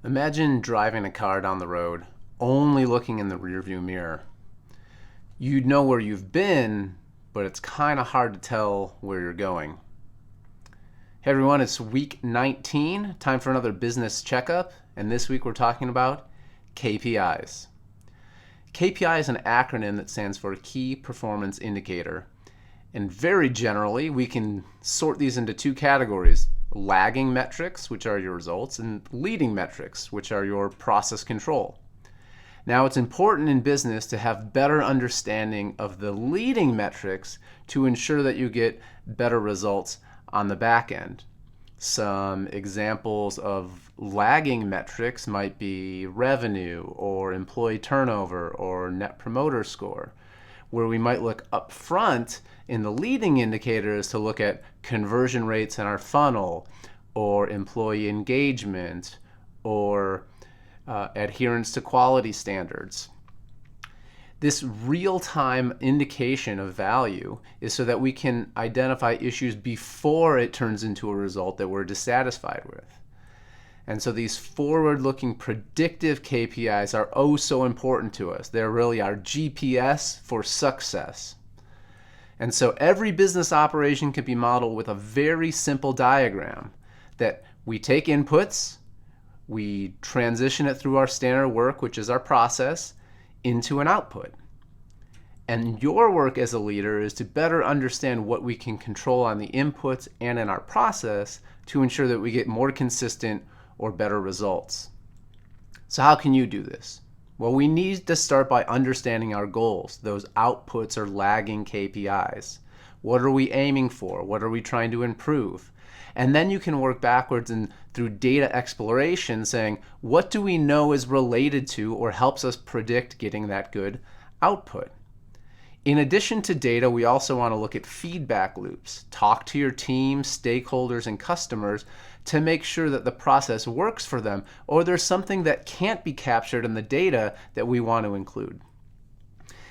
Imagine driving a car down the road, only looking in the rearview mirror. You'd know where you've been, but it's kind of hard to tell where you're going. Hey everyone, it's week 19, time for another business checkup, and this week we're talking about KPIs. KPI is an acronym that stands for Key Performance Indicator, and very generally we can sort these into two categories: lagging metrics, which are your results, and leading metrics, which are your process control. Now, it's important in business to have better understanding of the leading metrics to ensure that you get better results on the back end. Some examples of lagging metrics might be revenue or employee turnover or net promoter score, where we might look up front in the leading indicators to look at conversion rates in our funnel or employee engagement or adherence to quality standards. This real-time indication of value is so that we can identify issues before it turns into a result that we're dissatisfied with. And so these forward-looking predictive KPIs are oh so important to us. They're really our GPS for success. And so every business operation can be modeled with a very simple diagram that we take inputs, we transition it through our standard work, which is our process, into an output. And your work as a leader is to better understand what we can control on the inputs and in our process to ensure that we get more consistent or better results. So how can you do this? Well, we need to start by understanding our goals, those outputs or lagging KPIs. What are we aiming for? What are we trying to improve? And then you can work backwards and through data exploration saying, what do we know is related to or helps us predict getting that good output? In addition to data, we also want to look at feedback loops. Talk to your team, stakeholders, and customers to make sure that the process works for them, or there's something that can't be captured in the data that we want to include.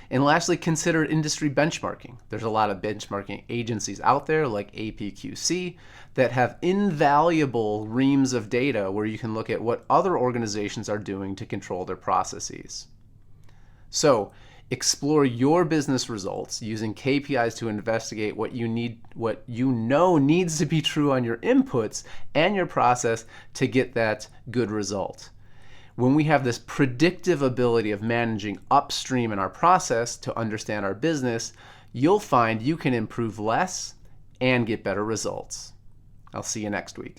And lastly, consider industry benchmarking. There's a lot of benchmarking agencies out there like APQC that have invaluable reams of data where you can look at what other organizations are doing to control their processes. So, explore your business results using KPIs to investigate what you know needs to be true on your inputs and your process to get that good result. When we have this predictive ability of managing upstream in our process to understand our business, you'll find you can improve less and get better results. I'll see you next week.